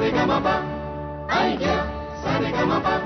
Saregama idea, Saregama.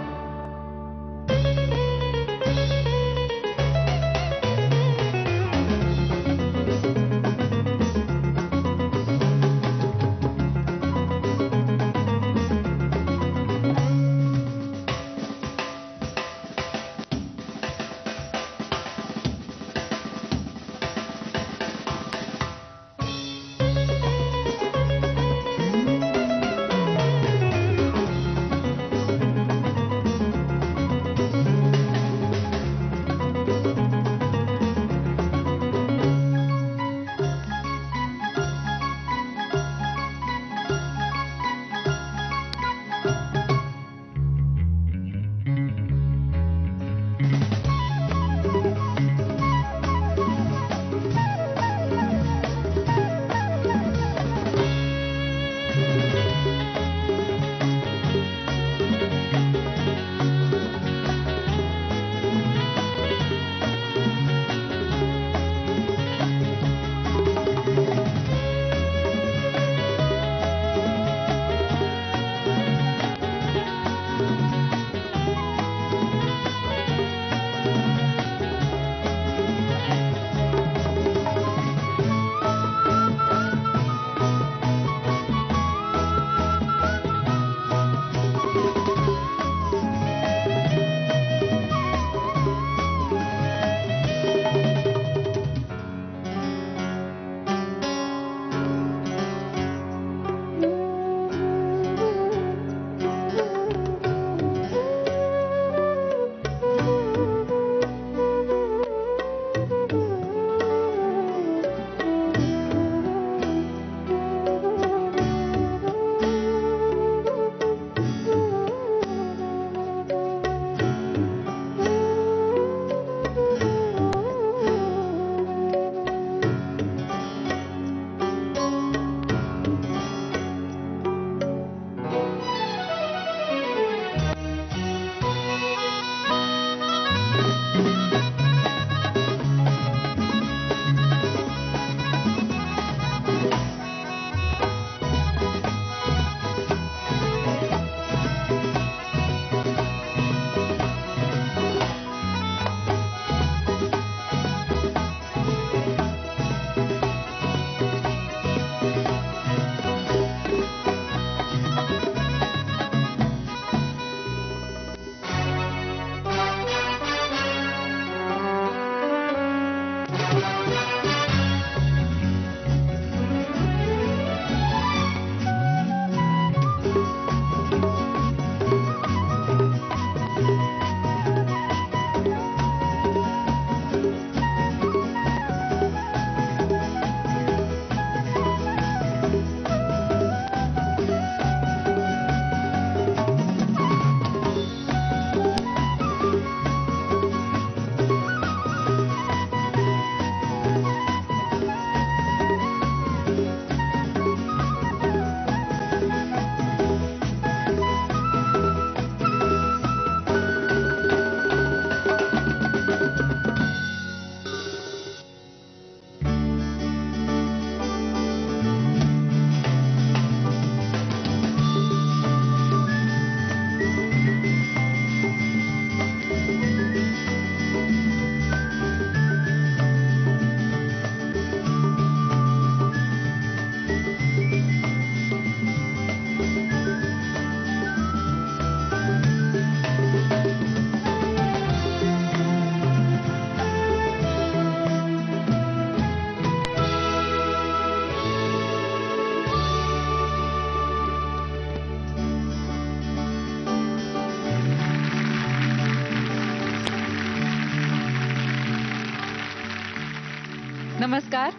नमस्कार.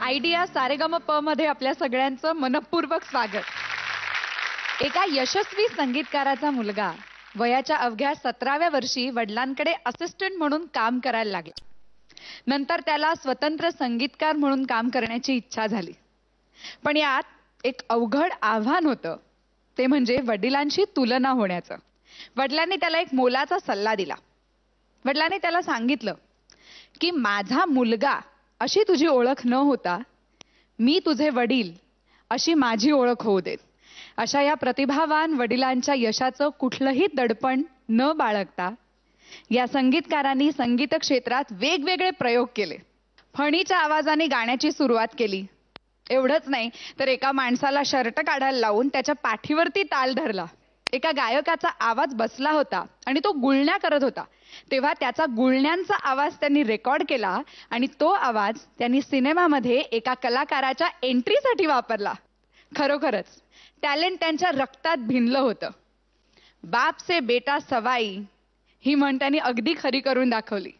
Idea Sa Re Ga Ma Pa मध्ये आपल्या सगळ्यांचं मनपूर्वक स्वागत. एका यशस्वी संगीतकाराचा मुलगा वयाच्या अवघ्या 17व्या वर्षी वडिलांकडे असिस्टंट म्हणून काम करायला लागला. नंतर त्याला स्वतंत्र संगीतकार म्हणून काम करण्याची इच्छा झाली. पण यात एक अवघड आव्हान होतं, ते म्हणजे वडिलांशी तुलना होण्याचं. वडिलांनी त्याला एक मोलाचा सल्ला दिला. वडिलांनी त्याला सांगितलं की माझा मुलगा अशी तुझी ओळख न होता मी तुझे वडील अशी माझी ओळख होऊ देत. अशा या प्रतिभावान वडिलांच्या यशाचं कुठलंही दडपण न बाळगता या संगीतकारांनी संगीत क्षेत्रात वेगवेगळे प्रयोग केले. फणीच्या आवाजाने गाण्याची सुरुवात केली. एवढंच नाही तर एका माणसाला शर्ट काढायला लावून त्याच्या पाठीवरती ताल धरला. एका गायकाचा आवाज बसला होता आणि तो गुळण्या करत होता, तेव्हा त्याचा गुळण्यांचा आवाज त्यांनी रेकॉर्ड केला आणि तो आवाज त्यांनी सिनेमामध्ये एका कलाकाराच्या एंट्रीसाठी वापरला. खरोखरच टॅलेंट त्यांच्या रक्तात भिनलं होतं. बाप से बेटा सवाई ही म्हण त्यांनी अगदी खरी करून दाखवली.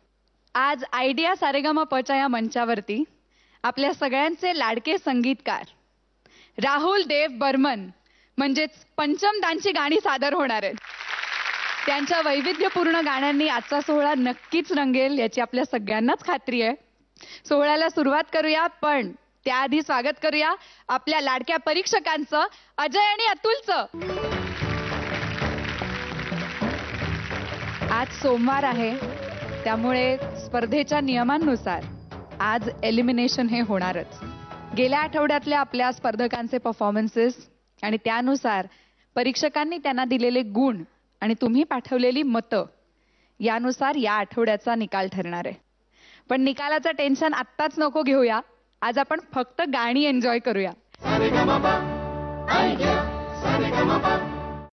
आज आयडिया सारेगमपच्या या मंचावरती आपल्या सगळ्यांचे लाडके संगीतकार राहुल देव बर्मन म्हणजेच पंचमदांची गाणी सादर होणार आहेत. त्यांच्या वैविध्यपूर्ण गाण्यांनी आजचा सोहळा नक्कीच रंगेल याची आपल्या सगळ्यांनाच खात्री आहे. सोहळ्याला सुरुवात करूया, पण त्याआधी स्वागत करूया आपल्या लाडक्या परीक्षकांचं, अजय आणि अतुलचं. आज सोमवार आहे, त्यामुळे स्पर्धेच्या नियमांनुसार आज एलिमिनेशन हे होणारच. गेल्या आठवड्यातल्या आपल्या स्पर्धकांचे परफॉर्मन्सेस आणि त्यानुसार परीक्षकांनी त्यांना दिलेले गुण आणि तुम्ही पाठवलेली मतं यानुसार या आठवड्याचा निकाल ठरणार आहे. पण निकालाचं टेन्शन आत्ताच नको घेऊया. आज आपण फक्त गाणी एन्जॉय करूया. सारेगमप आयडिया सारेगमप